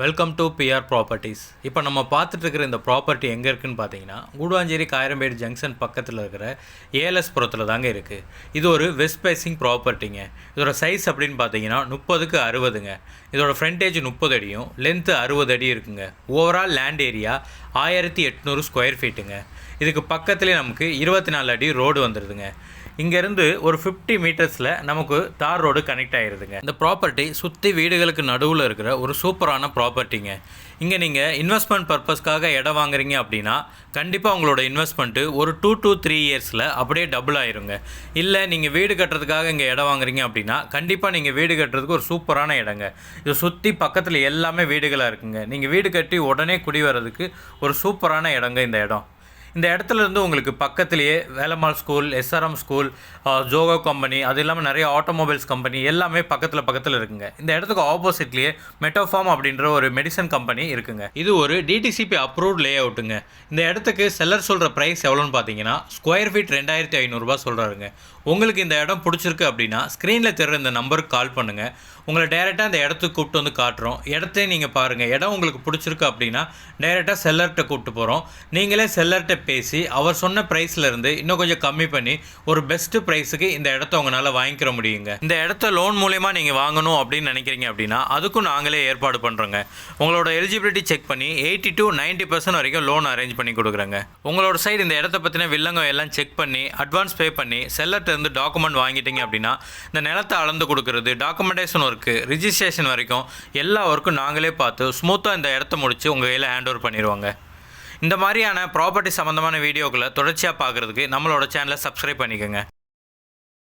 Welcome to PR properties. இப்போ நம்ம பார்த்துட்டு இருக்கிற இந்த ப்ராப்பர்ட்டி எங்கே இருக்குதுன்னு பார்த்தீங்கன்னா, கூடுவாஞ்சேரி காயரம்பேடு ஜங்ஷன் பக்கத்தில் இருக்கிற ஏஎல்எஸ்புரத்தில் தாங்க இருக்குது. இது ஒரு வெஸ்ட் ஃபேசிங் ப்ராப்பர்ட்டிங்க. இதோட சைஸ் அப்படின்னு பார்த்தீங்கன்னா 30க்கு 60ங்க. இதோட ஃப்ரண்டேஜ் 30 அடியும் லென்த்து 60 அடி இருக்குங்க. ஓவரால் லேண்ட் ஏரியா 1800 ஸ்கொயர் ஃபீட்டுங்க. இதுக்கு பக்கத்துலேயே நமக்கு 24 அடி ரோடு வந்துடுதுங்க. இங்கேருந்து ஒரு 50 மீட்டர்ஸில் நமக்கு தார் ரோடு கனெக்ட் ஆகிருதுங்க. இந்த ப்ராப்பர்ட்டி சுற்றி வீடுகளுக்கு நடுவில் இருக்கிற ஒரு சூப்பரான ப்ராப்பர்ட்டிங்க. இங்கே நீங்கள் இன்வெஸ்ட்மெண்ட் பர்பஸ்க்காக இடம் வாங்குறீங்க அப்படின்னா கண்டிப்பாக உங்களோட இன்வெஸ்ட்மெண்ட்டு ஒரு 2 to 3 இயர்ஸில் அப்படியே டபுள் ஆயிருங்க. இல்லை நீங்கள் வீடு கட்டுறதுக்காக இங்கே இடம் வாங்குறீங்க அப்படின்னா கண்டிப்பாக நீங்கள் வீடு கட்டுறதுக்கு ஒரு சூப்பரான இடங்க. இதை சுற்றி பக்கத்தில் எல்லாமே வீடுகளாக இருக்குங்க. நீங்கள் வீடு கட்டி உடனே குடி வர்றதுக்கு ஒரு சூப்பரான இடங்க இந்த இடம். இந்த இடத்துல இருந்து உங்களுக்கு பக்கத்துலேயே Velammal school, SRM school, Zoho company, அது இல்லாமல் நிறைய ஆட்டோமொபைல்ஸ் கம்பெனி எல்லாமே பக்கத்தில் இருக்குங்க. இந்த இடத்துக்கு ஆப்போசிட்லேயே மெட்டோஃபார்ம் அப்படின்ற ஒரு மெடிசன் கம்பெனி இருக்குங்க. இது ஒரு டிடிசிபி அப்ரூவ்ட் லே அவுட்டுங்க. இந்த இடத்துக்கு செல்லர் சொல்கிற ப்ரைஸ் எவ்வளோன்னு பார்த்தீங்கன்னா ஸ்கொயர் ஃபீட் 2500 சொல்கிறாருங்க. உங்களுக்கு இந்த இடம் பிடிச்சிருக்கு அப்படின்னா ஸ்க்ரீனில் தெரிகிற இந்த நம்பருக்கு கால் பண்ணுங்கள். உங்களை டைரெக்டாக அந்த இடத்துக்கு கூப்பிட்டு வந்து காட்டுறோம். இடத்தையும் நீங்கள் பாருங்கள். இடம் உங்களுக்கு பிடிச்சிருக்கு அப்படின்னா டைரெக்டாக செல்லர்கிட்ட கூப்பிட்டு போகிறோம். நீங்களே செல்லர்கிட்ட பேசி அவர் சொன்ன ப்ரைஸ்லேருந்து இன்னும் கொஞ்சம் கம்மி பண்ணி ஒரு பெஸ்ட்டு ப்ரைஸுக்கு இந்த இடத்த உங்களால் வாங்கிக்கிற முடியுங்க. இந்த இடத்த லோன் மூலயமா நீங்கள் வாங்கணும் அப்படின்னு நினைக்கிறீங்க அப்படின்னா அதுக்கும் நாங்களே ஏற்பாடு பண்ணுறோங்க. உங்களோட எலிஜிபிலிட்டி செக் பண்ணி 80 to 90% வரைக்கும் லோன் அரேஞ்ச் பண்ணி கொடுக்குறேங்க. உங்களோட சைடு இந்த இடத்த பற்றின வில்லங்கம் எல்லாம் செக் பண்ணி அட்வான்ஸ் பே பண்ணி செல்லர்கிட்ட இருந்து டாக்குமெண்ட் வாங்கிட்டீங்க அப்படின்னா இந்த நிலத்தை அளந்து கொடுக்குறது, டாக்குமெண்டேஷன் ஒர்க்கு, ரிஜிஸ்ட்ரேஷன் வரைக்கும் எல்லா ஒர்க்கும் நாங்களே பார்த்து ஸ்மூத்தாக இந்த இடத்த முடித்து உங்கள் கையில் ஹேண்ட் ஓவர் பண்ணிடுவாங்க. இந்த மாதிரியான ப்ராப்பர்ட்டி சம்மந்தமான வீடியோக்களை தொடர்ச்சியாக பார்க்குறதுக்கு நம்மளோட சேனலை சப்ஸ்கிரைப் பண்ணிக்கோங்க.